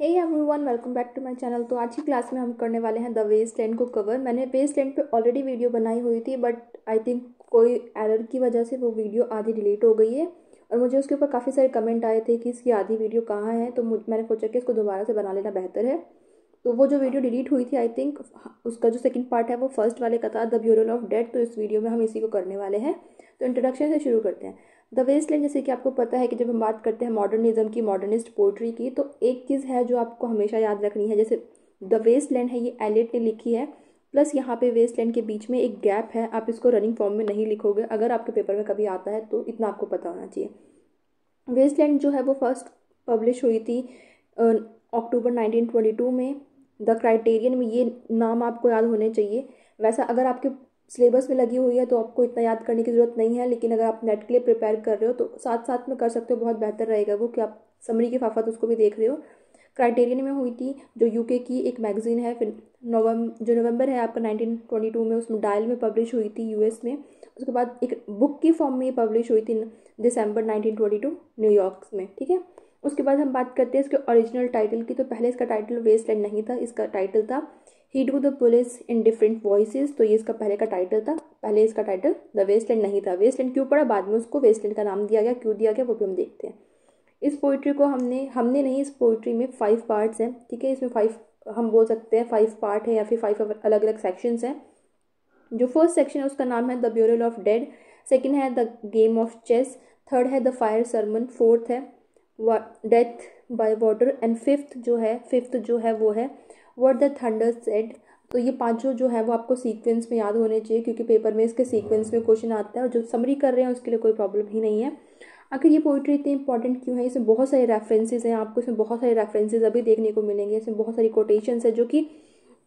Hey everyone, welcome back to my channel. तो आज की क्लास में हम करने वाले हैं द वेस्टलैंड को कवर। मैंने वेस्टलैंड पे ऑलरेडी वीडियो बनाई हुई थी, बट आई थिंक कोई एरर की वजह से वो वीडियो आधी डिलीट हो गई है और मुझे उसके ऊपर काफ़ी सारे कमेंट आए थे कि इसकी आधी वीडियो कहाँ है। तो मैंने सोचा कि इसको दोबारा से बना लेना बेहतर है। तो वो जो वीडियो डिलीट हुई थी, आई थिंक उसका जो सेकंड पार्ट है वो फर्स्ट वाले का था, द ब्यूरल ऑफ डेथ। तो इस वीडियो में हम इसी को करने वाले हैं। तो इंट्रोडक्शन से शुरू करते हैं। द वेस्टलैंड, जैसे कि आपको पता है कि जब हम बात करते हैं मॉडर्निज्म की, मॉडर्निस्ट पोइट्री की, तो एक चीज़ है जो आपको हमेशा याद रखनी है। जैसे द वेस्टलैंड है, ये एलियट ने लिखी है, प्लस यहाँ पे वेस्टलैंड के बीच में एक गैप है। आप इसको रनिंग फॉर्म में नहीं लिखोगे, अगर आपके पेपर में कभी आता है तो इतना आपको पता होना चाहिए। वेस्टलैंड जो है वो फर्स्ट पब्लिश हुई थी अक्टूबर 1922 में। द क्राइटेरियन में, ये नाम आपको याद होने चाहिए। वैसा अगर आपके सिलेबस में लगी हुई है तो आपको इतना याद करने की ज़रूरत नहीं है, लेकिन अगर आप नेट के लिए प्रिपेयर कर रहे हो तो साथ साथ में कर सकते हो, बहुत बेहतर रहेगा वो कि आप समरी के फाफत उसको भी देख रहे हो। क्राइटेरियन में हुई थी, जो यूके की एक मैगजीन है। फिर नवंबर है आपका 1922 में, उसमें डायल में पब्लिश हुई थी यूएस में। उसके बाद एक बुक की फॉर्म में ये पब्लिश हुई थी दिसंबर 1922 न्यूयॉर्क में, ठीक है। उसके बाद हम बात करते हैं इसके ओरिजिनल टाइटल की। तो पहले इसका टाइटल वेस्टलैंड नहीं था, इसका टाइटल था he do the police in different voices. तो ये इसका पहले का टाइटल था, पहले इसका टाइटल द वेस्टलैंड नहीं था। वेस्टलैंड क्यों पड़ा, बाद में उसको वेस्टलैंड का नाम दिया गया, क्यों दिया गया वो भी हम देखते हैं। इस पोइट्री को हमने नहीं, इस पोइट्री में 5 पार्ट्स हैं, ठीक है। इसमें 5, हम बोल सकते हैं 5 पार्ट है या फिर 5 अलग अलग सेक्शंस हैं। जो फर्स्ट सेक्शन है उसका नाम है the burial of dead, second है the game of chess, third है द फायर सरमन, फोर्थ है death by water, and fifth जो है वो है व्हाट द थंडर सेड। तो ये पांचों जो है वो आपको सीक्वेंस में याद होने चाहिए, क्योंकि पेपर में इसके सीक्वेंस में क्वेश्चन आता है, और जो समरी कर रहे हैं उसके लिए कोई प्रॉब्लम ही नहीं है। आखिर ये पोइट्री इतनी इंपॉर्टेंट क्यों है? इसमें बहुत सारे रेफरेंसेस हैं, आपको इसमें बहुत सारे रेफरेंसेस अभी देखने को मिलेंगे। इसमें बहुत सारी कोटेशंस है जो कि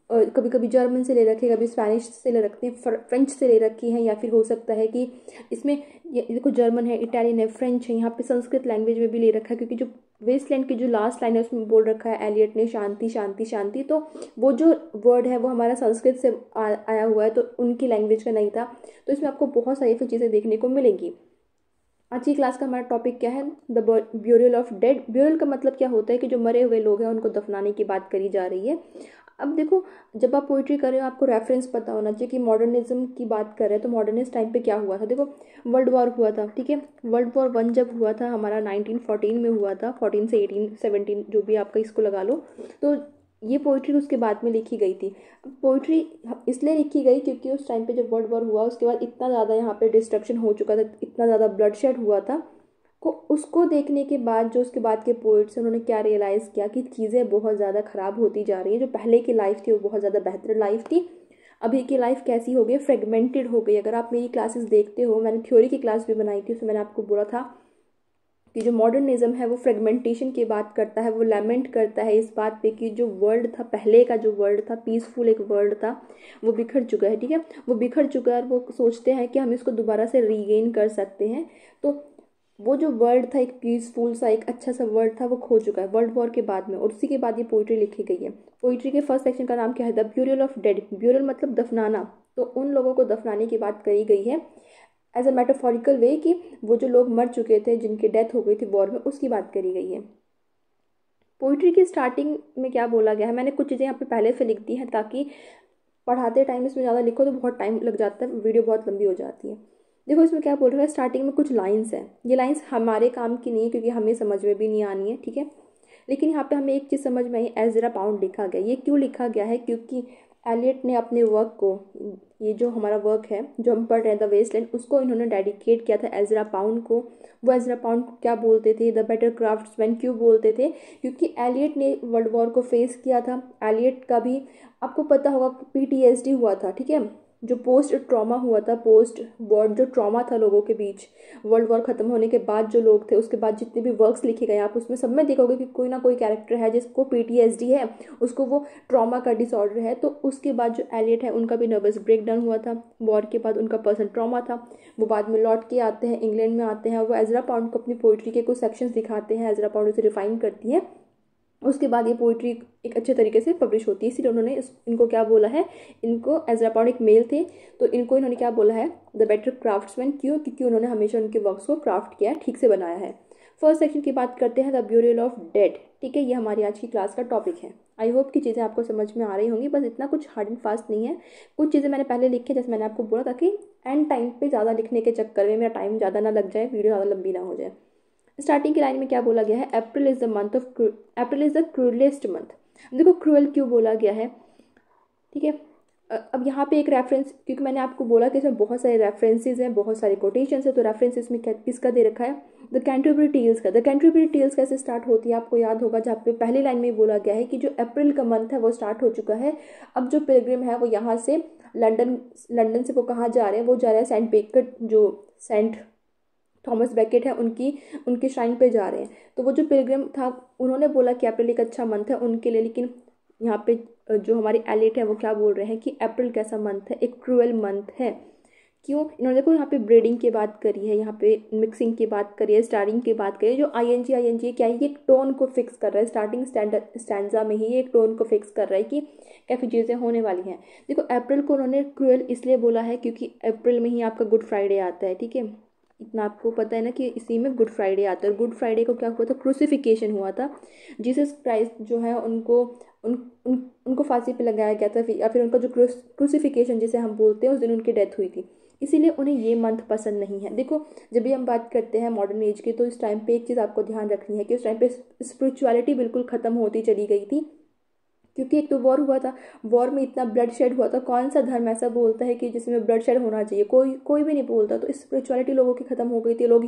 कभी कभी जर्मन से ले रखे, कभी स्पेनिश से ले रखते हैं, फ्रेंच से ले रखी हैं, या फिर हो सकता है कि इसमें ये देखो जर्मन है, इटालियन है, फ्रेंच है, यहाँ पे संस्कृत लैंग्वेज में भी ले रखा है। क्योंकि जो वेस्टलैंड की जो लास्ट लाइन है उसमें बोल रखा है एलियट ने शांति शांति शांति, तो वो जो वर्ड है वो हमारा संस्कृत से आया हुआ है, तो उनकी लैंग्वेज का नहीं था। तो इसमें आपको बहुत सारी फिर चीज़ें देखने को मिलेंगी। आज की क्लास का हमारा टॉपिक क्या है, the burial of dead. Burial का मतलब क्या होता है कि जो मरे हुए लोग हैं उनको दफनाने की बात करी जा रही है। अब देखो, जब आप पोइट्री कर रहे हो आपको रेफरेंस पता होना चाहिए कि मॉडर्निज्म की बात कर रहे हैं तो मॉडर्निस्ट टाइम पे क्या हुआ था। देखो, वर्ल्ड वॉर हुआ था, ठीक है। वर्ल्ड वॉर 1 जब हुआ था हमारा 1914 में हुआ था, 14 से 18 17 जो भी आपका इसको लगा लो। तो ये पोइट्री उसके बाद में लिखी गई थी। पोइट्री इसलिए लिखी गई क्योंकि उस टाइम पे जब वर्ल्ड वॉर हुआ उसके बाद इतना ज़्यादा यहाँ पे डिस्ट्रक्शन हो चुका था, इतना ज़्यादा ब्लडशेड हुआ था को उसको देखने के बाद जो उसके बाद के पोइट्स उन्होंने क्या रियलाइज़ किया कि चीज़ें बहुत ज़्यादा ख़राब होती जा रही हैं। जो पहले की लाइफ थी वो बहुत ज़्यादा बेहतर लाइफ थी, अभी की लाइफ कैसी हो गई, फ्रेगमेंटेड हो गई। अगर आप मेरी क्लासेस देखते हो, मैंने थ्योरी की क्लास भी बनाई थी, उसमें मैंने आपको बोला था कि जो मॉडर्निज्म है वो फ्रेगमेंटेशन की बात करता है, वो लैमेंट करता है इस बात पे कि जो वर्ल्ड था, पहले का जो वर्ल्ड था, पीसफुल एक वर्ल्ड था, वो बिखर चुका है, ठीक है। वो बिखर चुका है और वो सोचते हैं कि हम इसको दोबारा से रीगेन कर सकते हैं। तो वो जो वर्ल्ड था, एक पीसफुल सा एक अच्छा सा वर्ल्ड था, वो खो चुका है वर्ल्ड वॉर के बाद में, और उसी के बाद ये पोइट्री लिखी गई है। पोइट्री के फर्स्ट सेक्शन का नाम क्या है, the burial of dead. Burial मतलब दफनाना, तो उन लोगों को दफनाने की बात कही गई है एज अ मेटाफोरिकल वे, कि वो जो लोग मर चुके थे, जिनकी डेथ हो गई थी वॉर में, उसकी बात करी गई है। पोइट्री की स्टार्टिंग में क्या बोला गया है, मैंने कुछ चीज़ें यहाँ पे पहले से लिख दी हैं ताकि पढ़ाते टाइम इसमें ज़्यादा लिखो तो बहुत टाइम लग जाता है, वीडियो बहुत लंबी हो जाती है। देखो इसमें क्या बोल रहा है, स्टार्टिंग में कुछ लाइन्स हैं। ये लाइन्स हमारे काम की नहीं है क्योंकि हमें समझ में भी नहीं आनी है, ठीक है। लेकिन यहाँ पे हमें एक चीज़ समझ में आई, एज़रा पाउंड लिखा गया। ये क्यों लिखा गया है, क्योंकि एलियट ने अपने वर्क को, ये जो हमारा वर्क है जो हम पढ़ रहे हैं द वेस्टलैंड, उसको इन्होंने डेडिकेट किया था एज़रा पाउंड को। वो एज़रा पाउंड को क्या बोलते थे, द बेटर क्राफ्ट्समैन क्यों बोलते थे, क्योंकि एलियट ने वर्ल्ड वॉर को फेस किया था। एलियट का भी आपको पता होगा पीटीएसडी हुआ था, ठीक है। जो पोस्ट ट्रॉमा हुआ था, पोस्ट वॉर जो ट्रॉमा था लोगों के बीच, वर्ल्ड वॉर खत्म होने के बाद जो लोग थे, उसके बाद जितने भी वर्क्स लिखे गए आप उसमें सब में देखोगे कि कोई ना कोई कैरेक्टर है जिसको पीटीएसडी है, उसको वो ट्रॉमा का डिसऑर्डर है। तो उसके बाद जो एलियट है उनका भी नर्वस ब्रेकडाउन हुआ था, वॉर के बाद उनका पर्सनल ट्रॉमा था। वो बाद में लौट के आते हैं, इंग्लैंड में आते हैं, वो एज़रा पाउंड को अपनी पोइट्री के कुछ सेक्शंस दिखाते हैं, एज़रा पाउंड उसे रिफाइन करती है। उसके बाद ये पोइट्री एक अच्छे तरीके से पब्लिश होती है। इसलिए उन्होंने इनको क्या बोला है, इनको एज़रा पाउंड एक मेल थे तो इनको इन्होंने क्या बोला है, द बेटर क्राफ्ट्समैन। क्यों, क्योंकि उन्होंने हमेशा उनके वर्क्स को क्राफ्ट किया है, ठीक से बनाया है। फर्स्ट सेक्शन की बात करते हैं द ब्यूरियल ऑफ डेड। ठीक है, ये हमारी आज की क्लास का टॉपिक है। आई होप कि चीज़ें आपको समझ में आ रही होंगी, बस इतना कुछ हार्ड एंड फास्ट नहीं है। कुछ चीज़ें मैंने पहले लिखी है, जैसे मैंने आपको बोला था कि एंड टाइम पे ज़्यादा लिखने के चक्कर में मेरा टाइम ज़्यादा ना लग जाए, वीडियो ज़्यादा लंबी ना हो जाए। स्टार्टिंग की लाइन में क्या बोला गया है, April is the cruellest month. देखो क्रूअल क्यों बोला गया है, ठीक है। अब यहाँ पे एक रेफरेंस, क्योंकि मैंने आपको बोला कि इसमें बहुत सारे रेफरेंसेस हैं, बहुत सारे कोटेशंस है, तो रेफरेंसेस में किसका दे रखा है, द कैंटरबरी टेल्स का। द कैंटरबरी टेल्स कैसे स्टार्ट होती है आपको याद होगा, जहाँ पे पहली लाइन में बोला गया है कि जो अप्रैल का मंथ है वो स्टार्ट हो चुका है। अब जो पिलग्रिम है वो यहाँ से लंदन से वो कहाँ जा रहे हैं, वो जा रहे हैं सेंट बेकर, जो सेंट थॉमस बेकेट है उनके श्राइन पे जा रहे हैं। तो वो जो पिलग्रिम था उन्होंने बोला कि अप्रैल एक अच्छा मंथ है उनके लिए, लेकिन यहाँ पे जो हमारे एलिट है वो क्या बोल रहे हैं कि अप्रैल कैसा मंथ है, एक क्रूअल मंथ है। क्यों, इन्होंने देखो यहाँ पे ब्रीडिंग की बात करी है, यहाँ पे मिक्सिंग की बात करी है, स्टार्टिंग की बात करी है। जो आई एन जी क्या है, ये एक टोन को फिक्स कर रहा है, स्टार्टिंग स्टैंडा में ही ये एक टोन को फिक्स कर रहा है कि काफ़ी चीज़ें होने वाली हैं। देखो अप्रैल को उन्होंने क्रूअल इसलिए बोला है क्योंकि अप्रैल में ही आपका गुड फ्राइडे आता है। ठीक है, इतना आपको पता है ना कि इसी में गुड फ्राइडे आता है। गुड फ्राइडे को क्या हुआ था, क्रूसिफिकेशन हुआ था। जीसस क्राइस्ट जो है उनको फांसी पे लगाया गया था, या फिर उनका जो क्रूसिफिकेशन जिसे हम बोलते हैं उस दिन उनकी डेथ हुई थी, इसीलिए उन्हें ये मंथ पसंद नहीं है। देखो जब भी हम बात करते हैं मॉडर्न एज की, तो इस टाइम पे एक चीज़ आपको ध्यान रखनी है कि उस टाइम पे स्पिरिचुअलिटी बिल्कुल ख़त्म होती चली गई थी, क्योंकि एक तो वॉर हुआ था, वॉर में इतना ब्लड शेड हुआ था। कौन सा धर्म ऐसा बोलता है कि जिसमें ब्लड शेड होना चाहिए, कोई भी नहीं बोलता। तो स्पिरिचुअलिटी लोगों की खत्म हो गई थी, लोग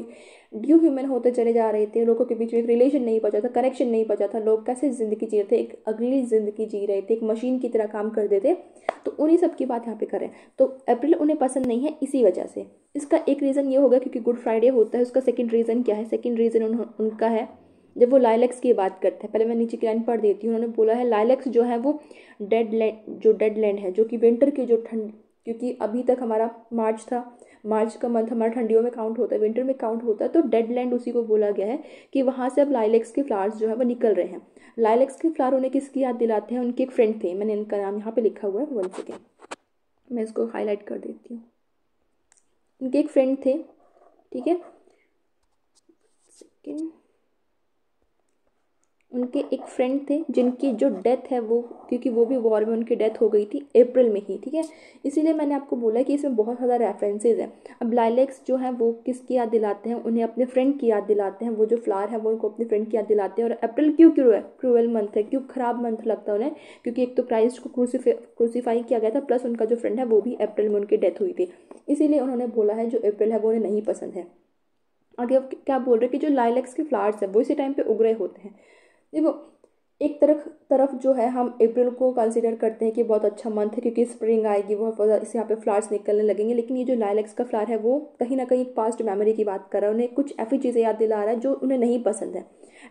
ड्यू ह्यूमन होते चले जा रहे थे, लोगों के बीच में एक रिलेशन नहीं बचा था, कनेक्शन नहीं बचा था। लोग कैसे ज़िंदगी जी रहे थे, एक अगली ज़िंदगी जी रहे थे, एक मशीन की तरह काम करते थे। तो उन्हीं सब की बात यहाँ पे करें तो अप्रैल उन्हें पसंद नहीं है इसी वजह से। इसका एक रीज़न ये होगा क्योंकि गुड फ्राइडे होता है। उसका सेकेंड रीज़न क्या है, सेकेंड रीज़न उनका है जब वो लाइलैक्स की बात करते हैं। पहले मैं नीचे की लाइन पढ़ देती हूँ। उन्होंने बोला है लाइलैक्स जो है वो डेड लैंड है, जो कि विंटर की जो ठंड, क्योंकि अभी तक हमारा मार्च था, मार्च का मंथ हमारा ठंडियों में काउंट होता है, विंटर में काउंट होता है। तो डेड लैंड उसी को बोला गया है कि वहाँ से अब लाइलैक्स के फ्लावर्स जो है वो निकल रहे हैं। लाइलैक्स के फ्लावर उन्हें किसकी याद दिलाते हैं, उनके एक फ्रेंड थे, मैंने इनका नाम यहाँ पे लिखा हुआ है, 1 सेकेंड मैं इसको हाईलाइट कर देती हूँ। उनके एक फ्रेंड थे, ठीक है, सेकेंड, उनके एक फ्रेंड थे जिनकी जो डेथ है वो, क्योंकि वो भी वॉर में उनकी डेथ हो गई थी अप्रैल में ही। ठीक है, इसीलिए मैंने आपको बोला कि इसमें बहुत ज़्यादा रेफरेंसेज हैं। अब लाइलैक्स जो है वो किसकी याद दिलाते हैं, उन्हें अपने फ्रेंड की याद दिलाते हैं। वो जो फ्लावर है वो उनको अपने फ्रेंड की याद दिलाते हैं। और अप्रैल क्यों क्रूअल मंथ है, क्यों ख़राब मंथ लगता है उन्हें, क्योंकि एक तो क्राइस्ट को क्रूसीफाई किया गया था, प्लस उनका जो फ्रेंड है वो भी अप्रैल में उनकी डेथ हुई थी। इसीलिए उन्होंने बोला है जो अप्रैल है वो उन्हें नहीं पसंद है। आगे अब क्या बोल रहे हैं कि जो लाइलैक्स के फ्लावर्स है वो इसी टाइम पे उग रहे होते हैं। देखो एक तरफ जो है हम अप्रैल को कंसीडर करते हैं कि बहुत अच्छा मंथ है क्योंकि स्प्रिंग आएगी, बहुत इस यहाँ पे फ्लावर्स निकलने लगेंगे। लेकिन ये जो लाइलैक्स का फ्लावर है वो कहीं ना कहीं एक पास्ट मेमोरी की बात कर रहा है, उन्हें कुछ ऐसी चीज़ें याद दिला रहा है जो उन्हें नहीं पसंद है।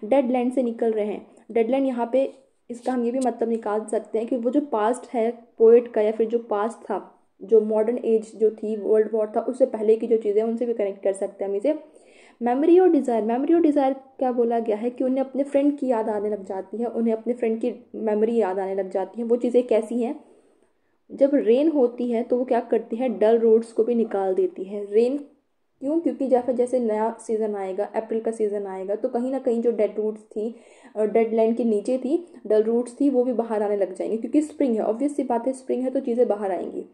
डेड लैंड से निकल रहे हैं, डेड लैंड यहाँ पे इसका हम ये भी मतलब निकाल सकते हैं कि वो जो पास्ट है पोएट का, या फिर जो पास्ट था, जो मॉडर्न एज जो थी, वर्ल्ड वॉर था, उससे पहले की जो चीज़ें हैं उनसे भी कनेक्ट कर सकते हैं हम इसे। मेमोरी और डिज़ायर क्या बोला गया है कि उन्हें अपने फ्रेंड की याद आने लग जाती है, उन्हें अपने फ्रेंड की मेमोरी याद आने लग जाती है। वो चीज़ें कैसी हैं, जब रेन होती है तो वो क्या करती है, डल रोड्स को भी निकाल देती है। रेन क्यों, क्योंकि जैसे नया सीज़न आएगा, अप्रैल का सीज़न आएगा, तो कहीं ना कहीं जो डेड रूट्स थी, डेड लैंड के नीचे थी, डल रूट्स थी, वो भी बाहर आने लग जाएंगी क्योंकि स्प्रिंग है। ऑब्वियस सी बात है, स्प्रिंग है तो चीज़ें बाहर आएंगी।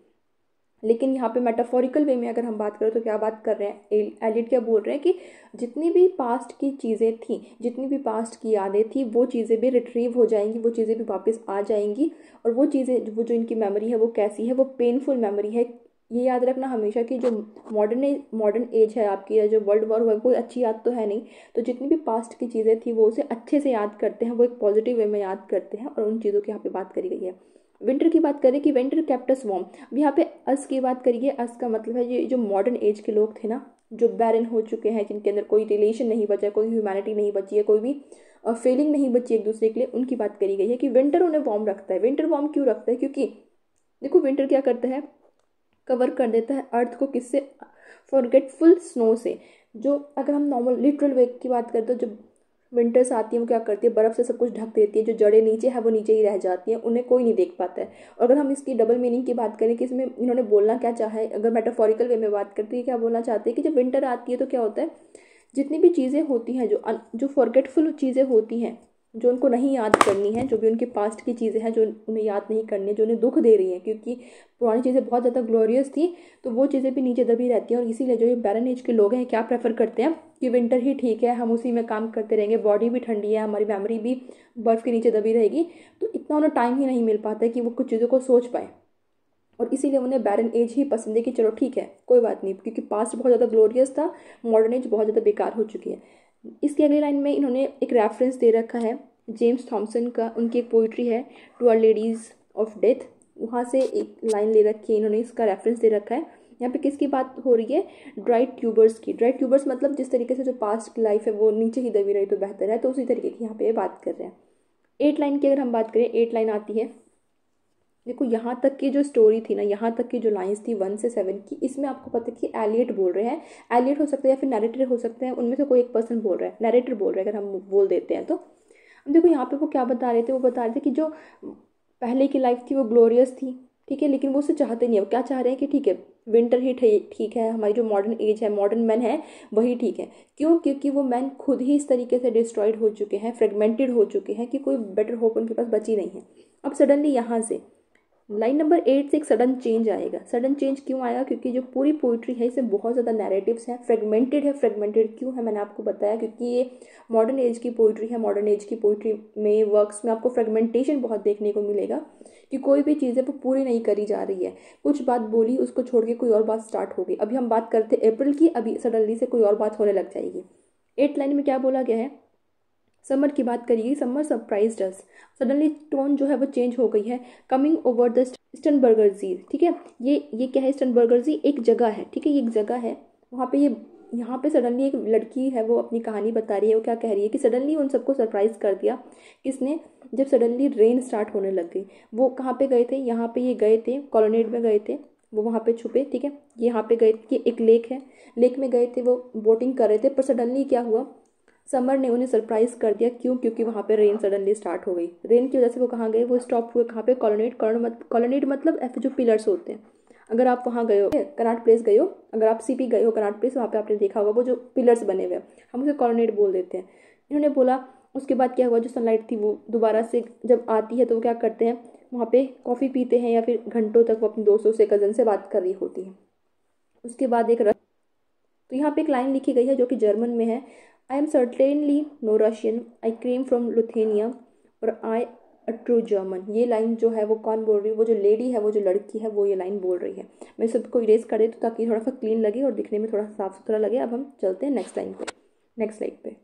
लेकिन यहाँ पे मेटाफोरिकल वे में अगर हम बात करें तो क्या बात कर रहे हैं, एलिट क्या बोल रहे हैं कि जितनी भी पास्ट की चीज़ें थी, जितनी भी पास्ट की यादें थी, वो चीज़ें भी रिट्रीव हो जाएंगी, वो चीज़ें भी वापस आ जाएंगी। और वो चीज़ें, वो जो इनकी मेमोरी है वो कैसी है, वो पेनफुल मेमोरी है। ये याद रखना हमेशा कि जो मॉडर्न एज है आपकी, या जो वर्ल्ड वॉर हुआ है, कोई अच्छी याद तो है नहीं। तो जितनी भी पास्ट की चीज़ें थी वो उसे अच्छे से याद करते हैं, वो एक पॉजिटिव वे में याद करते हैं, और उन चीज़ों की यहाँ पे बात करी गई है। विंटर की बात करें कि विंटर केप्ट अस वार्म, अब यहाँ पे अस की बात करिए। अस का मतलब है ये जो मॉडर्न एज के लोग थे ना, जो बैरन हो चुके हैं, जिनके अंदर कोई रिलेशन नहीं बचा, कोई ह्यूमैनिटी नहीं बची है, कोई भी फीलिंग नहीं बची एक दूसरे के लिए, उनकी बात करी गई है कि विंटर उन्हें वार्म रखता है। विंटर वार्म क्यों रखता है, क्योंकि देखो विंटर क्या करता है, कवर कर देता है अर्थ को, किससे, फॉरगेटफुल स्नो से। जो अगर हम नॉर्मल लिटरल वे की बात करते हैं, जब विंटर्स आती है वो क्या करती है, बर्फ़ से सब कुछ ढक देती है, जो जड़ें नीचे है वो नीचे ही रह जाती हैं, उन्हें कोई नहीं देख पाता है। और अगर हम इसकी डबल मीनिंग की बात करें कि इसमें इन्होंने बोलना क्या चाहा है, अगर मेटाफोरिकल वे में बात करते हैं, क्या बोलना चाहते हैं कि जब विंटर आती है तो क्या होता है जितनी भी चीज़ें होती हैं, जो फॉरगेटफुल चीज़ें होती हैं, जो उनको नहीं याद करनी है, जो भी उनके पास्ट की चीज़ें हैं जो उन्हें याद नहीं करनी, जो उन्हें दुख दे रही हैं, क्योंकि पुरानी चीज़ें बहुत ज़्यादा ग्लोरियस थी, तो वो चीज़ें भी नीचे दबी रहती हैं। और इसीलिए जो ये बैरन एज के लोग हैं क्या प्रेफर करते हैं कि विंटर ही ठीक है, हम उसी में काम करते रहेंगे, बॉडी भी ठंडी है, हमारी मेमोरी भी बर्फ़ के नीचे दबी रहेगी, तो इतना उन्हें टाइम ही नहीं मिल पाता है कि वो कुछ चीज़ों को सोच पाए। और इसीलिए उन्हें बैरन एज ही पसंद है कि चलो ठीक है कोई बात नहीं, क्योंकि पास्ट बहुत ज़्यादा ग्लोरियस था, मॉडर्न एज बहुत ज़्यादा बेकार हो चुकी है। इसकी अगली लाइन में इन्होंने एक रेफरेंस दे रखा है जेम्स थॉमसन का, उनकी एक पोइट्री है to our ladies of death, वहाँ से एक लाइन ले रखी है इन्होंने, इसका रेफरेंस दे रखा है। यहाँ पे किसकी बात हो रही है? ड्राई ट्यूबर्स की। ड्राई ट्यूबर्स मतलब जिस तरीके से जो पास्ट की लाइफ है वो नीचे ही दबी रही तो बेहतर है, तो उसी तरीके की यहाँ पे बात कर रहे हैं। 8 लाइन की अगर हम बात करें, 8 लाइन आती है, देखो यहाँ तक की जो स्टोरी थी ना, यहाँ तक की जो लाइंस थी 1 से 7 की, इसमें आपको पता है कि एलियट बोल रहे हैं। एलियट हो सकते हैं या फिर नैरेटर हो सकते हैं, उनमें से कोई एक पर्सन बोल रहा है, नैरेटर बोल रहा है अगर हम बोल देते हैं तो। अब देखो यहाँ पे वो क्या बता रहे थे, वो बता रहे थे कि जो पहले की लाइफ थी वो ग्लोरियस थी, ठीक है, लेकिन वो उससे चाहते नहीं है। वो क्या चाह रहे हैं कि ठीक है विंटर ही ठीक है, हमारी जो मॉडर्न एज है, मॉडर्न मैन है वही ठीक है। क्यों? क्योंकि वो मैन खुद ही इस तरीके से डिस्ट्रॉयड हो चुके हैं, फ्रेगमेंटेड हो चुके हैं कि कोई बेटर होप उनके पास बची नहीं है। अब सडनली यहाँ से लाइन नंबर 8 से एक सडन चेंज आएगा। सडन चेंज क्यों आएगा? क्योंकि जो पूरी पोइट्री है इसमें बहुत ज़्यादा नैरेटिव्स हैं, फ्रेगमेंटेड है। फ्रेगमेंटेड क्यों है मैंने आपको बताया, क्योंकि ये मॉडर्न एज की पोइट्री है। मॉडर्न एज की पोइट्री में वर्क्स में आपको फ्रेगमेंटेशन बहुत देखने को मिलेगा कि कोई भी चीज़ है वो पूरी नहीं करी जा रही है, कुछ बात बोली उसको छोड़ के कोई और बात स्टार्ट हो गई। अभी हम बात करते अप्रैल की, अभी सडनली से कोई और बात होने लग जाएगी। 8 लाइन में क्या बोला गया है? समर की बात करिए, समर सरप्राइज्ड अस। सडनली टोन जो है वो चेंज हो गई है। कमिंग ओवर द स्टनबर्गर जी, ठीक है, ये क्या है? स्टनबर्गर जी एक जगह है, ठीक है, ये एक जगह है, वहाँ पे ये यहाँ पे सडनली एक लड़की है वो अपनी कहानी बता रही है। वो क्या कह रही है कि सडनली उन सबको सरप्राइज कर दिया किसने? जब सडनली रेन स्टार्ट होने लग गई। वो कहाँ पे गए थे? यहाँ पे ये गए थे, कॉलोनेड में गए थे, वो वहाँ पे छुपे, ठीक है, यहाँ पे गए, ये एक लेक है, लेक में गए थे, वो बोटिंग कर रहे थे, पर सडनली क्या हुआ? समर ने उन्हें सरप्राइज कर दिया। क्यों? क्योंकि वहाँ पे रेन सडनली स्टार्ट हो गई। रेन की वजह से वो कहाँ गए? वो स्टॉप हुए कहाँ पे? कॉलोनेड। कॉलोनेड मतलब ऐसे जो पिलर्स होते हैं, अगर आप वहाँ गए हो, कनाट प्लेस गए हो, अगर आप सीपी गए हो कनाट प्लेस, वहाँ पे आपने देखा होगा वो जो पिलर्स बने हुए हैं, हम उसे कॉलोनेड बोल देते हैं। इन्होंने बोला उसके बाद क्या हुआ? जो सनलाइट थी वो दोबारा से जब आती है तो वो क्या करते हैं? वहाँ पे कॉफ़ी पीते हैं या फिर घंटों तक वो अपने दोस्तों से, कज़न से बात कर रही होती है। उसके बाद एक तो यहाँ पे एक लाइन लिखी गई है जो कि जर्मन में है। I am certainly no Russian, I came from Lithuania और आई अ ट्रू जर्मन। ये लाइन जो है वो कौन बोल रही है? वो जो लेडी है, वो जो लड़की है, वो ये लाइन बोल रही है। मैं सबको इरेज कर देती हूँ ताकि थोड़ा सा क्लीन लगे और दिखने में थोड़ा साफ सुथरा लगे। अब हम चलते हैं नेक्स्ट लाइन पे, नेक्स्ट स्लाइड पे।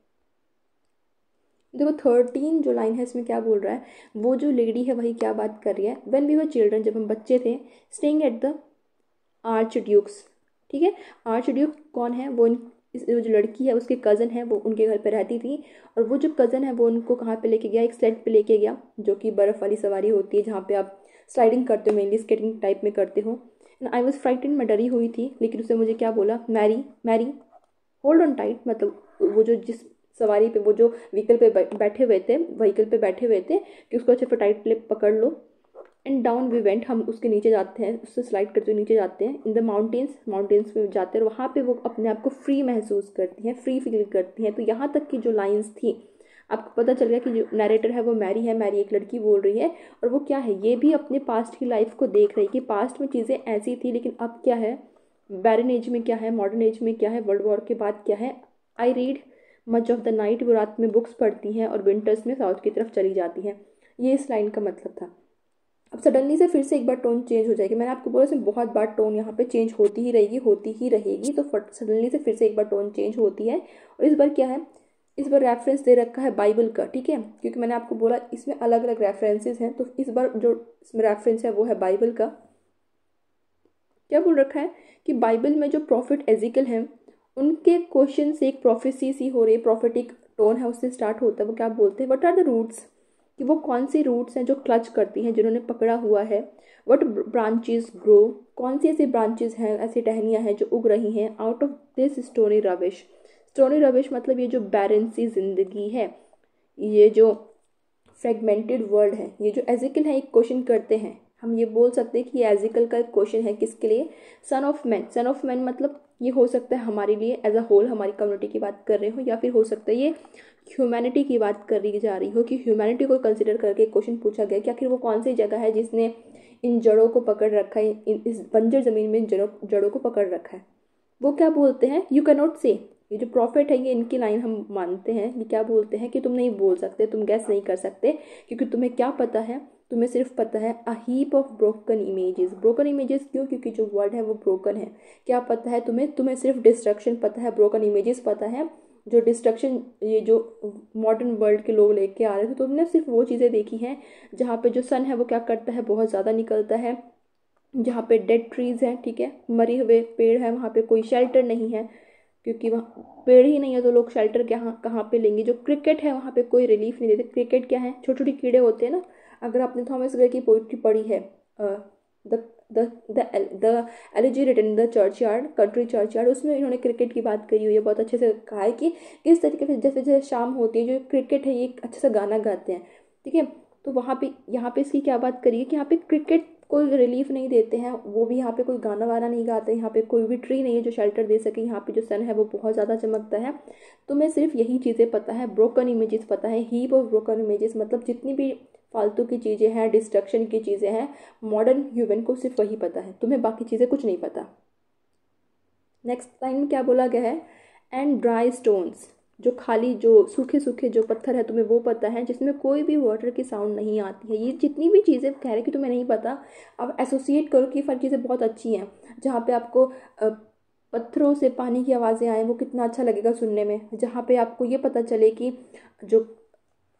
देखो 13 जो लाइन है इसमें क्या बोल रहा है? वो जो लेडी है वही क्या बात कर रही है? व्हेन वी वर चिल्ड्रन, जब हम बच्चे थे, staying at the archdukes, ठीक है, आर्च ड्यूक कौन है? वो जो लड़की है उसके कज़न है, वो उनके घर पे रहती थी। और वो जो कज़न है वो उनको कहाँ पे लेके गया? एक स्लेड पे लेके गया, जो कि बर्फ़ वाली सवारी होती है जहाँ पे आप स्लाइडिंग करते हो, मेनली स्केटिंग टाइप में करते हो। एंड आई वॉज फ्राइटेंड, मैं डरी हुई थी, लेकिन उसने मुझे क्या बोला? Marie Marie hold on tight, मतलब वो जो जिस सवारी पे, वो जो व्हीकल पे बैठे हुए थे, व्हीकल पे बैठे हुए थे, कि उसको अच्छे से टाइट पकड़ लो। एंड डाउन वी वेंट, हम उसके नीचे जाते हैं, उससे स्लाइड करते हुए नीचे जाते हैं। इन द माउंटेन्स में जाते हैं और वहाँ पे वो अपने आप को फ्री महसूस करती हैं, फ्री फील करती हैं। तो यहाँ तक की जो लाइंस थी, आपको पता चल गया कि जो नरेटर है वो मैरी है। मैरी एक लड़की बोल रही है, और वो क्या है? ये भी अपने पास्ट की लाइफ को देख रही है कि पास्ट में चीज़ें ऐसी थी, लेकिन अब क्या है? बैरन एज में क्या है? मॉडर्न एज में क्या है? वर्ल्ड वॉर के बाद क्या है? I read much of the night, वो रात में बुक्स पढ़ती हैं और विंटर्स में साउथ की तरफ चली जाती हैं। ये इस लाइन का मतलब था। अब सडनली से फिर से एक बार टोन चेंज हो जाएगी। मैंने आपको बोला इसमें बहुत बार टोन यहाँ पे चेंज होती ही रहेगी, होती ही रहेगी। तो सडनली से फिर से एक बार टोन चेंज होती है। और इस बार क्या है? इस बार रेफरेंस दे रखा है बाइबल का, ठीक है, क्योंकि मैंने आपको बोला इसमें अलग अलग रेफरेंसेस हैं। तो इस बार जो इसमें रेफरेंस है वो है बाइबल का। क्या बोल रखा है कि बाइबल में जो प्रॉफिट एजिकल हैं उनके क्वेश्चन से एक प्रोफेसी सी हो रही है, प्रॉफिटिक टोन है, उससे स्टार्ट होता है। वो क्या बोलते हैं? व्हाट आर द रूट्स, कि वो कौन सी रूट्स हैं जो क्लच करती हैं, जिन्होंने पकड़ा हुआ है। व्हाट ब्रांचेस ग्रो, कौन सी ऐसी ब्रांचेस हैं, ऐसी टहनियाँ हैं जो उग रही हैं out of this stony rubbish. Stony rubbish मतलब ये जो बैरन सी जिंदगी है, ये जो फ्रेगमेंटेड वर्ल्ड है, ये जो एजिकल है एक क्वेश्चन करते हैं। हम ये बोल सकते हैं कि ये एजिकल का एक क्वेश्चन है किसके लिए? Son of man. Son of man मतलब ये हो सकता है हमारे लिए एज अ होल, हमारी कम्युनिटी की बात कर रहे हो, या फिर हो सकता है ये ह्यूमैनिटी की बात करी जा रही हो कि ह्यूमैनिटी को कंसिडर करके एक क्वेश्चन पूछा गया कि आखिर वो कौन सी जगह है जिसने इन जड़ों को पकड़ रखा है, इस बंजर ज़मीन में इन जड़ों को पकड़ रखा है। वो क्या बोलते हैं, यू कैन नॉट से, ये जो प्रॉफिट है ये इनकी लाइन हम मानते हैं, ये क्या बोलते हैं कि तुम नहीं बोल सकते, तुम गैस नहीं कर सकते, क्योंकि तुम्हें क्या पता है, तुम्हें सिर्फ पता है a heap of broken images. Broken images क्यों, क्योंकि जो वर्ड है वो ब्रोकन है। क्या पता है तुम्हें, तुम्हें सिर्फ डिस्ट्रक्शन पता है, ब्रोकन इमेजेस पता है, जो डिस्ट्रक्शन ये जो मॉडर्न वर्ल्ड के लोग लेके आ रहे थे, तो तुमने सिर्फ वो चीज़ें देखी हैं जहाँ पे जो सन है वो क्या करता है, बहुत ज़्यादा निकलता है, जहाँ पे डेड ट्रीज हैं, ठीक है, मरे हुए पेड़ है, वहाँ पे कोई शेल्टर नहीं है, क्योंकि वहाँ पेड़ ही नहीं है तो लोग शेल्टर कहाँ कहाँ पे लेंगे। जो क्रिकेट है वहाँ पे कोई रिलीफ नहीं देते। क्रिकेट क्या है, छोटे छोटे कीड़े होते हैं ना। अगर आपने थॉमस ग्रे की पोइट्री पढ़ी है, the the elegy written the churchyard, country churchyard, उसमें इन्होंने क्रिकेट की बात करी हुई है। बहुत अच्छे से कहा है कि किस तरीके से जैसे जैसे शाम होती है, जो क्रिकेट है ये एक अच्छे से गाना गाते हैं, ठीक है। तो वहाँ पे यहाँ पे इसकी क्या बात करिए कि यहाँ पे क्रिकेट कोई रिलीफ नहीं देते हैं, वो भी यहाँ पे कोई गाना वाना नहीं गाते, यहाँ पे कोई भी ट्री नहीं है जो शेल्टर दे सके, यहाँ पे जो सन है वो बहुत ज़्यादा चमकता है। तो मैं सिर्फ यही चीज़ें पता है, ब्रोकन इमेजेस पता है, हीप ऑफ ब्रोकन इमेजेस, मतलब जितनी भी फालतू की चीज़ें हैं, डिस्ट्रक्शन की चीज़ें हैं, मॉडर्न ह्यूमन को सिर्फ वही पता है, तुम्हें बाकी चीज़ें कुछ नहीं पता। नेक्स्ट लाइन में क्या बोला गया है, एंड ड्राई स्टोन्स, जो खाली जो सूखे सूखे जो पत्थर है तुम्हें वो पता है, जिसमें कोई भी वाटर की साउंड नहीं आती है। ये जितनी भी चीज़ें कह रहे कि तुम्हें नहीं पता, अब एसोसिएट करो कि ये चीज़ें बहुत अच्छी हैं। जहाँ पे आपको पत्थरों से पानी की आवाज़ें आए, वो कितना अच्छा लगेगा सुनने में। जहाँ पे आपको ये पता चले कि जो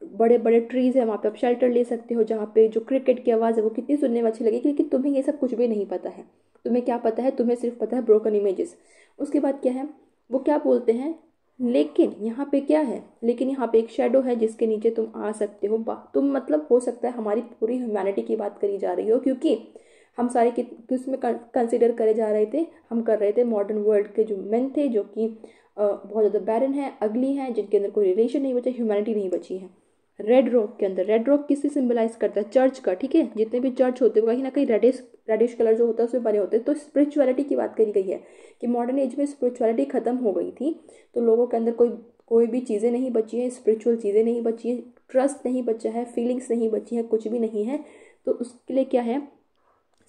बड़े बड़े ट्रीज़ है वहाँ पे आप शेल्टर ले सकते हो, जहाँ पे जो क्रिकेट की आवाज़ है वो कितनी सुनने में अच्छी लगेगी, लेकिन तुम्हें ये सब कुछ भी नहीं पता है। तुम्हें क्या पता है, तुम्हें सिर्फ पता है ब्रोकन इमेजेस। उसके बाद क्या है, वो क्या बोलते हैं, लेकिन यहाँ पे क्या है, लेकिन यहाँ पे एक शेडो है जिसके नीचे तुम आ सकते हो। तुम मतलब हो सकता है हमारी पूरी ह्यूमैनिटी की बात करी जा रही हो, क्योंकि हम सारे किस में कंसिडर करे जा रहे थे, हम कर रहे थे मॉडर्न वर्ल्ड के जो मेन थे, जो कि बहुत ज़्यादा बैरन है, अगली हैं, जिनके अंदर कोई रिलेशन नहीं बचा, ह्यूमैनिटी नहीं बची है। रेड रॉक के अंदर, रेड रॉक किससे सिंबलाइज करता है, चर्च का, ठीक है। जितने भी चर्च होते हैं कहीं ना कहीं रेडिश रेडिश कलर जो होता है उसमें बने होते हैं। तो स्पिरिचुअलिटी की बात करी गई है कि मॉडर्न एज में स्पिरिचुअलिटी खत्म हो गई थी, तो लोगों के अंदर कोई कोई भी चीज़ें नहीं बची हैं, स्पिरिचुअल चीज़ें नहीं बची हैं, ट्रस्ट नहीं बचा है, फीलिंग्स नहीं बची हैं, कुछ भी नहीं है। तो उसके लिए क्या है,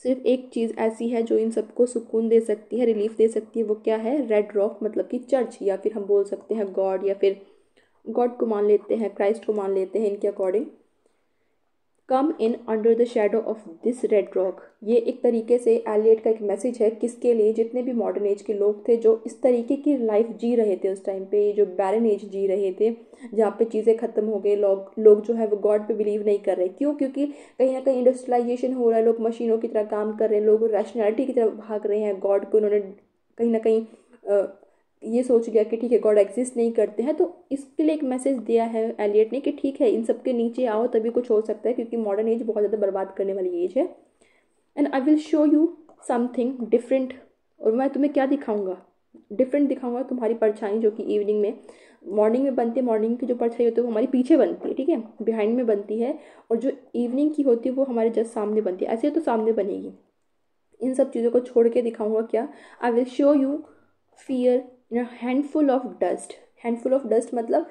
सिर्फ एक चीज़ ऐसी है जो इन सबको सुकून दे सकती है, रिलीफ दे सकती है, वो क्या है, रेड रॉक, मतलब कि चर्च, या फिर हम बोल सकते हैं गॉड, या फिर गॉड को मान लेते हैं, क्राइस्ट को मान लेते हैं इनके according. Come in under the shadow of this red rock, ये एक तरीके से एलियट का एक मैसेज है किसके लिए, जितने भी मॉडर्न एज के लोग थे जो इस तरीके की लाइफ जी रहे थे उस टाइम पे, जो बैरन एज जी रहे थे, जहाँ पे चीज़ें खत्म हो गई, लोग जो है वो गॉड पे बिलीव नहीं कर रहे। क्यों, क्योंकि कहीं ना कहीं इंडस्ट्रियलाइजेशन हो रहा है, लोग मशीनों की तरह काम कर रहे हैं, लोग रैशनैलिटी की तरफ भाग रहे हैं। गॉड को उन्होंने कहीं ना कहीं ये सोच गया कि ठीक है गॉड एग्जिस्ट नहीं करते हैं। तो इसके लिए एक मैसेज दिया है एलियट ने कि ठीक है इन सब के नीचे आओ तभी कुछ हो सकता है, क्योंकि मॉडर्न एज बहुत ज़्यादा बर्बाद करने वाली एज है। And I will show you something different, और मैं तुम्हें क्या दिखाऊंगा, डिफरेंट दिखाऊंगा। तुम्हारी परछाई जो कि इवनिंग में, मॉर्निंग में बनती है, मॉर्निंग की जो परछाई होती है वो हमारी पीछे बनती है, ठीक है, बिहाइंड में बनती है, और जो इवनिंग की होती है वो हमारे जस्ट सामने बनती है। ऐसे तो सामने बनेगी। इन सब चीज़ों को छोड़ के दिखाऊंगा क्या, I will show you fear in a handful of dust. Handful of dust मतलब